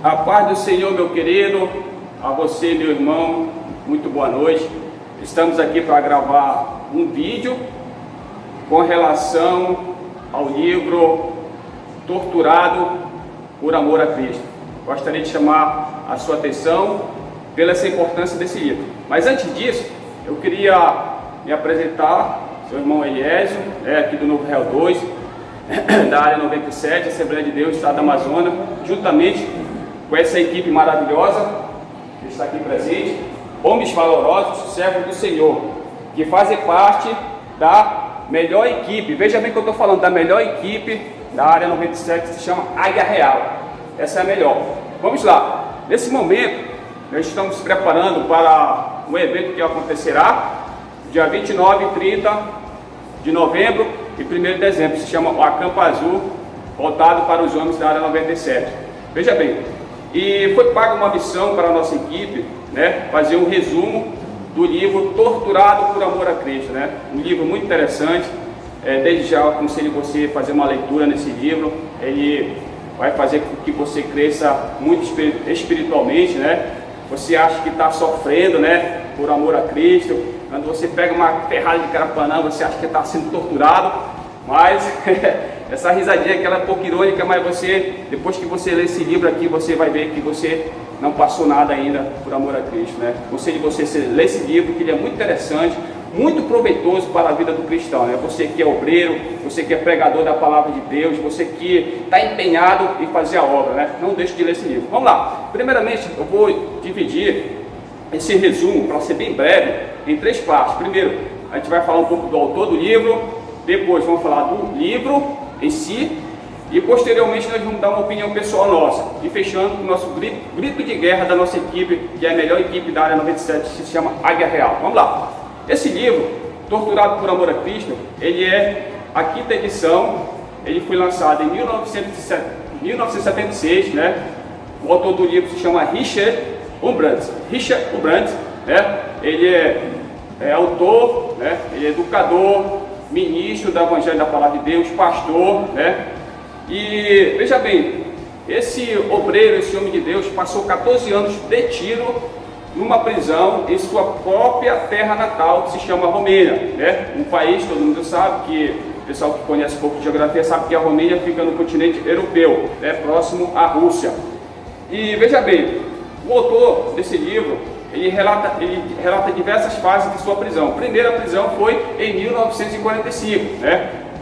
A paz do Senhor, meu querido, a você, meu irmão, muito boa noite. Estamos aqui para gravar um vídeo com relação ao livro Torturado por Amor a Cristo. Gostaria de chamar a sua atenção pela essa importância desse livro. Mas antes disso, eu queria me apresentar, seu irmão Eliésio, aqui do Novo Real 2, da área 97, Assembleia de Deus, Estado do Amazonas, juntamente com essa equipe maravilhosa que está aqui presente, homens valorosos, servos do Senhor, que fazem parte da melhor equipe. Veja bem que eu estou falando da melhor equipe da área 97, que se chama Águia Real. Essa é a melhor. Vamos lá. Nesse momento, nós estamos nos preparando para um evento que acontecerá dia 29 e 30 de novembro e 1º de dezembro. Se chama o Acampa Azul, voltado para os homens da área 97. Veja bem, e foi paga uma missão para a nossa equipe, fazer um resumo do livro Torturado por Amor a Cristo, um livro muito interessante. Desde já eu aconselho você a fazer uma leitura nesse livro. Ele vai fazer com que você cresça muito espiritualmente, Você acha que está sofrendo, por amor a Cristo. Quando você pega uma ferrada de carapanã, você acha que está sendo torturado, mas essa risadinha que ela é um pouco irônica, mas você, depois que você ler esse livro aqui, você vai ver que você não passou nada ainda por amor a Cristo, Aconselho você a ler esse livro, que ele é muito interessante, muito proveitoso para a vida do cristão, Você que é obreiro, você que é pregador da palavra de Deus, você que está empenhado em fazer a obra, Não deixe de ler esse livro. Vamos lá. Primeiramente, eu vou dividir esse resumo, para ser bem breve, em 3 partes. Primeiro, a gente vai falar um pouco do autor do livro, depois vamos falar do livro em si, e posteriormente nós vamos dar uma opinião pessoal nossa, e fechando com o nosso grito de guerra da nossa equipe, que é a melhor equipe da área 97, que se chama Águia Real. Vamos lá. Esse livro, Torturado por Amor a Cristo, ele é a 5ª edição, ele foi lançado em 1976, O autor do livro se chama Richard Wurmbrand. Ele é autor, ele é educador, ministro do Evangelho da Palavra de Deus, pastor, E veja bem, esse obreiro, esse homem de Deus, passou 14 anos detido numa prisão em sua própria terra natal, que se chama Romênia, Um país, todo mundo sabe, que o pessoal que conhece um pouco de geografia sabe que a Romênia fica no continente europeu, próximo à Rússia. E veja bem, o autor desse livro, ele relata diversas fases de sua prisão. A primeira prisão foi em 1945,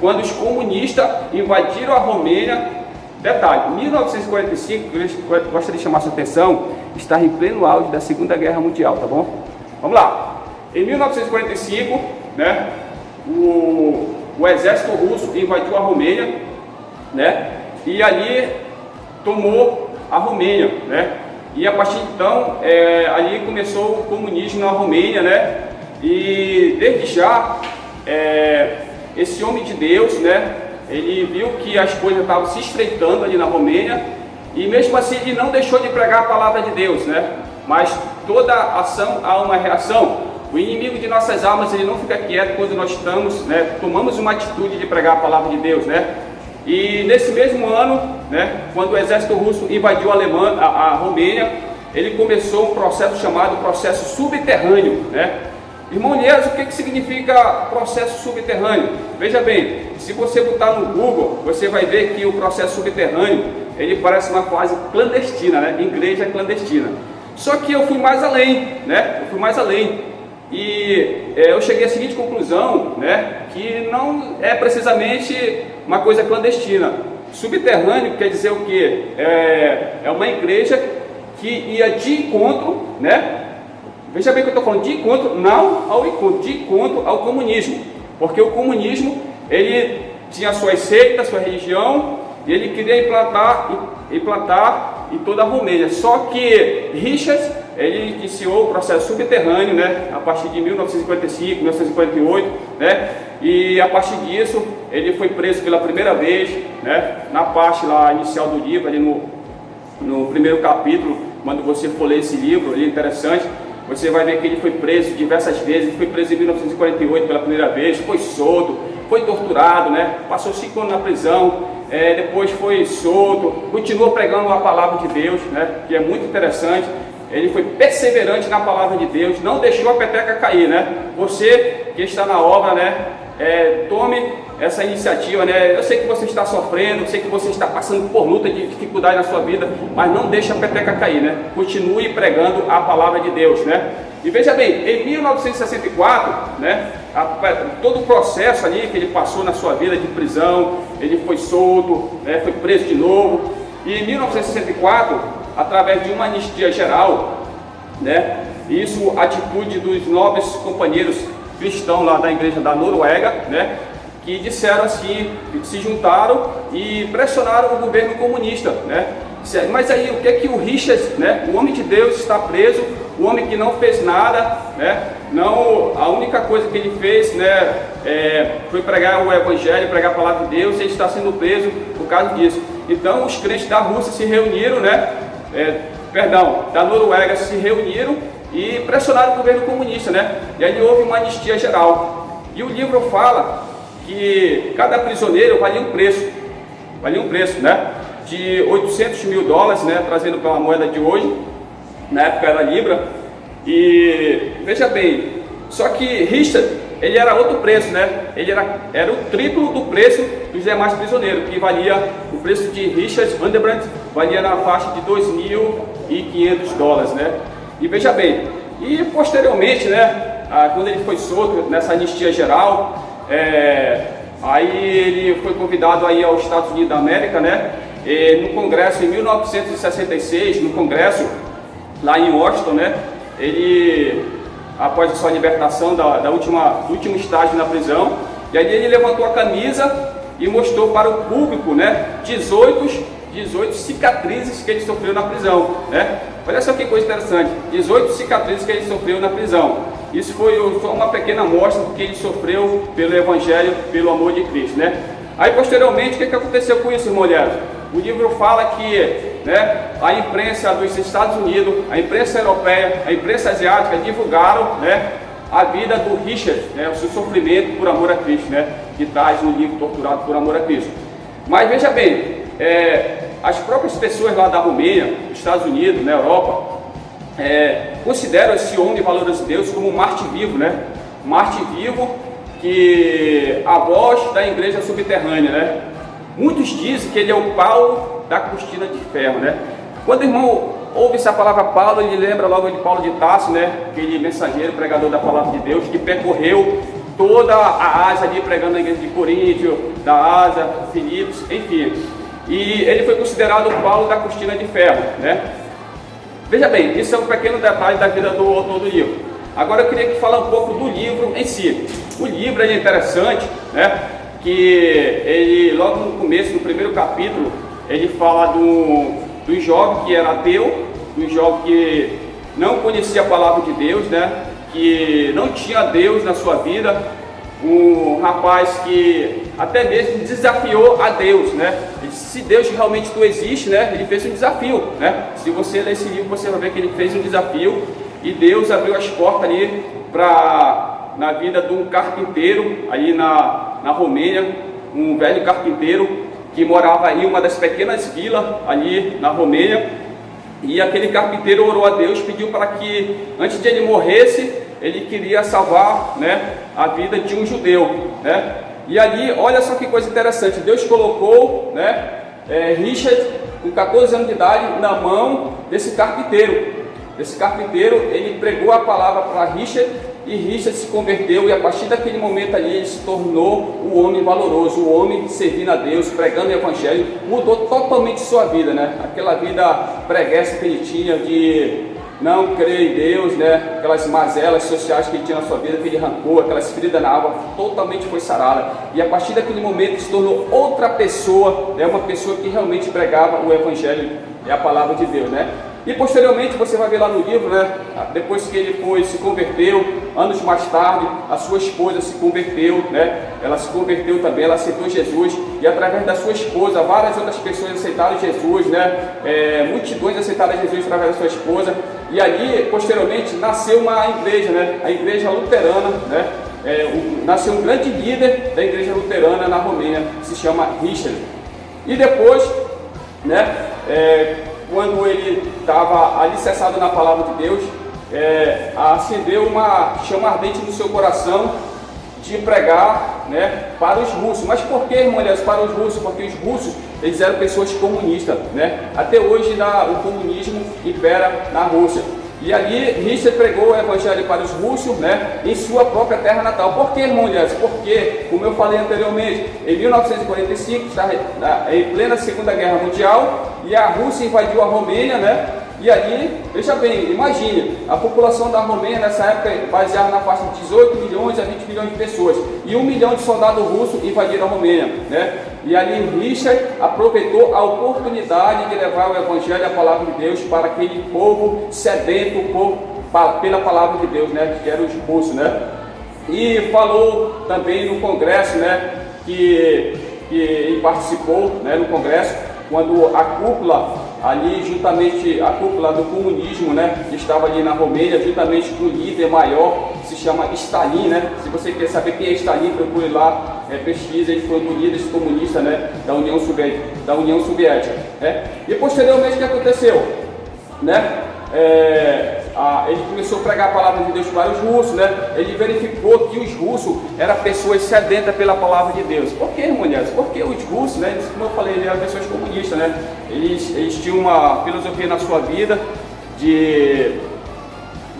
quando os comunistas invadiram a Romênia. Detalhe, 1945, eu gostaria de chamar sua atenção, está em pleno auge da Segunda Guerra Mundial, tá bom? Vamos lá. Em 1945, o exército russo invadiu a Romênia, E ali tomou a Romênia, E a partir de então, ali começou o comunismo na Romênia, E desde já, esse homem de Deus, ele viu que as coisas estavam se estreitando ali na Romênia, e mesmo assim ele não deixou de pregar a palavra de Deus, Mas toda ação há uma reação. O inimigo de nossas almas, ele não fica quieto quando nós estamos, tomamos uma atitude de pregar a palavra de Deus, E nesse mesmo ano, quando o exército russo invadiu a Romênia, ele começou um processo chamado processo subterrâneo, Irmão Elias, o que significa processo subterrâneo? Veja bem, se você botar no Google, você vai ver que o processo subterrâneo, ele parece uma fase clandestina, igreja clandestina. Só que eu fui mais além, E eu cheguei à seguinte conclusão, que não é precisamente uma coisa clandestina. Subterrâneo quer dizer o quê? É uma igreja que ia de encontro, Veja bem que eu estou falando de encontro, não ao encontro, de encontro ao comunismo. Porque o comunismo, ele tinha suas seitas, sua religião, e ele queria implantar em toda a Romênia. Só que Richard, ele iniciou o processo subterrâneo, a partir de 1955, 1958, E a partir disso, ele foi preso pela primeira vez, Na parte lá inicial do livro, ali no primeiro capítulo, quando você for ler esse livro, ele é interessante. Você vai ver que ele foi preso diversas vezes. Ele foi preso em 1948 pela primeira vez, foi solto, foi torturado, né? Passou 5 anos na prisão, depois foi solto, continuou pregando a palavra de Deus, né? Que é muito interessante. Ele foi perseverante na palavra de Deus, não deixou a peteca cair, né? Você que está na obra, né? Tome essa iniciativa, né? Eu sei que você está sofrendo, eu sei que você está passando por luta de dificuldade na sua vida, mas não deixe a peteca cair, né? Continue pregando a palavra de Deus, né? E veja bem, em 1964, né? Todo o processo ali que ele passou na sua vida de prisão, ele foi solto, né? Foi preso de novo. E em 1964, através de uma anistia geral, né? Isso, atitude dos nobres companheiros cristãos lá da igreja da Noruega, né? Que disseram assim, se juntaram e pressionaram o governo comunista, né? Mas aí, o que é que o Richard, né? O homem de Deus está preso, o homem que não fez nada, né? Não, a única coisa que ele fez, né? Foi pregar o evangelho, pregar a palavra de Deus, e ele está sendo preso por causa disso. Então, os crentes da Rússia se reuniram, né? Da Noruega se reuniram e pressionaram o governo comunista, né? E aí houve uma anistia geral. E o livro fala que cada prisioneiro valia um preço, né? De 800 mil dólares, né? Trazendo pela moeda de hoje, na época era libra. E veja bem, só que Richard, ele era outro preço, né? Ele era o triplo do preço dos demais prisioneiros, que valia, o preço de Richard Vandenbrandt valia na faixa de 2.500 dólares, né? E veja bem, e posteriormente, né, quando ele foi solto nessa anistia geral, aí ele foi convidado aí aos Estados Unidos da América, né? No congresso em 1966, no congresso lá em Washington, né? Ele, após a sua libertação do último estágio na prisão, e aí ele levantou a camisa e mostrou para o público, né? 18 cicatrizes que ele sofreu na prisão, né? Olha só que coisa interessante, 18 cicatrizes que ele sofreu na prisão. Isso foi só uma pequena amostra do que ele sofreu pelo Evangelho, pelo amor de Cristo, né? Aí posteriormente, o que aconteceu com isso, irmão Léo? O livro fala que, né, a imprensa dos Estados Unidos, a imprensa europeia, a imprensa asiática divulgaram, né, a vida do Richard, né, o seu sofrimento por amor a Cristo, né, que traz no livro Torturado por Amor a Cristo. Mas veja bem, as próprias pessoas lá da Romênia, dos Estados Unidos, na Europa, consideram esse homem valoroso de Deus como um mártir vivo, né? Mártir vivo, que a voz da igreja subterrânea, né? Muitos dizem que ele é o Paulo da cortina de ferro, né? Quando o irmão ouve essa palavra Paulo, ele lembra logo de Paulo de Tarso, né? Aquele mensageiro, pregador da palavra de Deus, que percorreu toda a Ásia ali, pregando na igreja de Coríntio, da Ásia, Filipos, enfim. E ele foi considerado o Paulo da cortina de ferro, né? Veja bem, isso é um pequeno detalhe da vida do autor do livro. Agora eu queria falar um pouco do livro em si. O livro é interessante, né? Que ele, logo no começo, no primeiro capítulo, ele fala do jovem que era ateu, do jovem que não conhecia a palavra de Deus, né? Que não tinha Deus na sua vida, um rapaz que até mesmo desafiou a Deus, né? Ele disse, se Deus realmente tu existe, né? Ele fez um desafio, né? Se você ler esse livro, você vai ver que ele fez um desafio e Deus abriu as portas ali na vida de um carpinteiro ali na Romênia, um velho carpinteiro que morava em uma das pequenas vilas ali na Romênia. E aquele carpinteiro orou a Deus, pediu para que antes de ele morresse, ele queria salvar, né, a vida de um judeu, né? E ali, olha só que coisa interessante, Deus colocou, né, Richard, com 14 anos de idade, na mão desse carpinteiro. Esse carpinteiro, ele pregou a palavra para Richard, e Richard se converteu, e a partir daquele momento ali, ele se tornou o homem valoroso, o homem servindo a Deus, pregando o Evangelho, mudou totalmente sua vida, né? Aquela vida preguiça que ele tinha de não crer em Deus, né? Aquelas mazelas sociais que ele tinha na sua vida, que ele arrancou, aquelas feridas na alma, totalmente foi sarada. E a partir daquele momento ele se tornou outra pessoa, né? Uma pessoa que realmente pregava o Evangelho e a palavra de Deus, né? E posteriormente você vai ver lá no livro, né? Depois que ele se converteu, anos mais tarde, a sua esposa se converteu, né? Ela se converteu também, ela aceitou Jesus, e através da sua esposa, várias outras pessoas aceitaram Jesus, né? Multidões aceitaram Jesus através da sua esposa. E ali, posteriormente, nasceu uma igreja, né? A igreja luterana, né? nasceu um grande líder da igreja luterana na Romênia, que se chama Richard. E depois, né, quando ele estava alicerçado na palavra de Deus, acendeu uma chama ardente no seu coração de pregar, né, para os russos. Mas por que, irmãos, para os russos? Porque os russos, eles eram pessoas comunistas, né? Até hoje o comunismo impera na Rússia. E ali Richard pregou o evangelho para os russos, né, em sua própria terra natal. Por que, irmãos? Porque, como eu falei anteriormente, em 1945, estava em plena Segunda Guerra Mundial, e a Rússia invadiu a Romênia, né? E ali, veja bem, imagine, a população da Romênia nessa época baseada na faixa de 18 milhões a 20 milhões de pessoas, e 1 milhão de soldados russos invadiram a Romênia, né? E ali Richard aproveitou a oportunidade de levar o evangelho, a palavra de Deus, para aquele povo sedento, pela palavra de Deus, né? Que eram os russos, né? E falou também no congresso, né? Que ele participou, né, no congresso, quando a cúpula ali, juntamente a cúpula do comunismo, né, que estava ali na Romênia, juntamente com o líder maior, que se chama Stalin, né? Se você quer saber quem é Stalin, procure lá, pesquisa. Ele foi um dos líderes comunistas, né, da União Soviética, né? E posteriormente, o que aconteceu, né? Ele começou a pregar a palavra de Deus para os russos, né? Ele verificou que os russos eram pessoas sedentas pela palavra de Deus. Por que, irmãos? Porque os russos, né, como eu falei, eles eram pessoas comunistas, né? Eles tinham uma filosofia na sua vida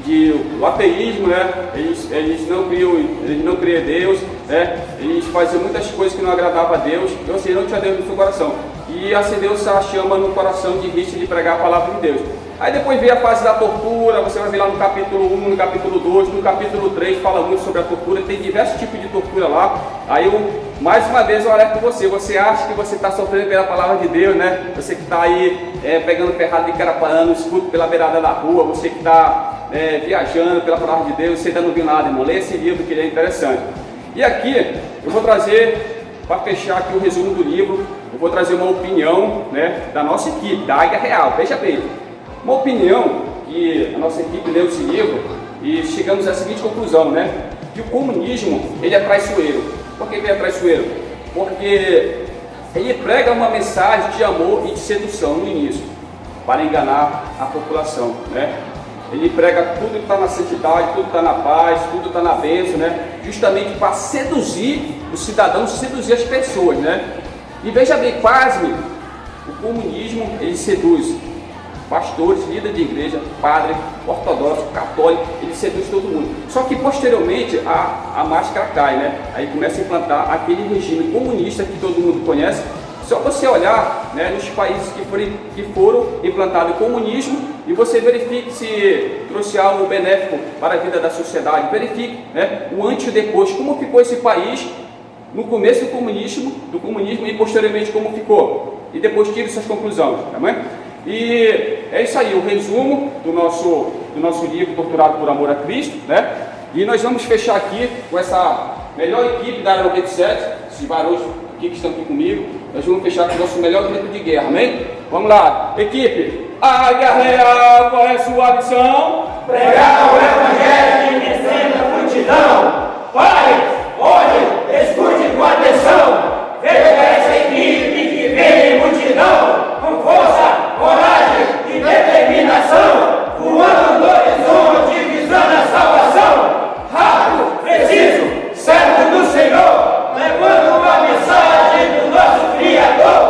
do ateísmo, né? Eles não criam Deus, né? Eles faziam muitas coisas que não agradavam a Deus, ou seja, não tinha Deus no seu coração. E acendeu-se a chama no coração de Richard de pregar a palavra de Deus. Aí depois veio a fase da tortura, você vai ver lá no capítulo 1, no capítulo 2, no capítulo 3, fala muito sobre a tortura, tem diversos tipos de tortura lá. Aí mais uma vez eu alerto você acha que você está sofrendo pela palavra de Deus, né? Você que está aí pegando ferrado de carapanã, escudo pela beirada da rua, você que está viajando pela palavra de Deus, você ainda não viu nada, irmão, lê esse livro que ele é interessante. E aqui eu vou trazer, para fechar aqui o resumo do livro, eu vou trazer uma opinião, né, da nossa equipe, da Águia Real, veja bem. Uma opinião que a nossa equipe leu esse livro e chegamos à seguinte conclusão, né? Que o comunismo, ele é traiçoeiro. Por que ele é traiçoeiro? Porque ele prega uma mensagem de amor e de sedução no início, para enganar a população, né? Ele prega tudo que está na santidade, tudo está na paz, tudo está na bênção, né? Justamente para seduzir o cidadão, seduzir as pessoas, né? E veja bem, pasme, o comunismo, ele seduz pastores, líderes de igreja, padre, ortodoxo, católico, ele seduz todo mundo. Só que posteriormente a máscara cai, né? Aí começa a implantar aquele regime comunista que todo mundo conhece. Só você olhar, né, nos países que foram implantados o comunismo e você verifique se trouxe algo benéfico para a vida da sociedade. Verifique, né, o antes e depois, como ficou esse país no começo do comunismo e posteriormente como ficou. E depois tire suas conclusões, tá bem? E é isso aí, o resumo do nosso livro Torturado por Amor a Cristo, né? E nós vamos fechar aqui com essa melhor equipe da Área 97, esses varões aqui que estão aqui comigo. Nós vamos fechar com o nosso melhor grito de guerra, amém? Vamos lá, equipe! Águia Real, qual é a sua missão? Pregar o Evangelho e vencer a multidão. Pare, olhe, escute com atenção. Veja essa equipe que vem em multidão, com força, coragem e determinação, voando no horizonte, visando a salvação. Rápido, preciso, servo do Senhor, levando uma mensagem do nosso Criador,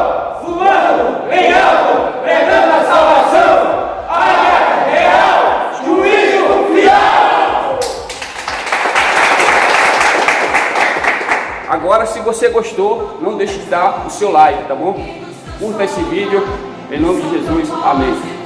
voando bem alto, pregando a salvação. Águia Real, juízo final. Agora, se você gostou, não deixe de dar o seu like, tá bom? Curta esse vídeo, em nome de Jesus, amém.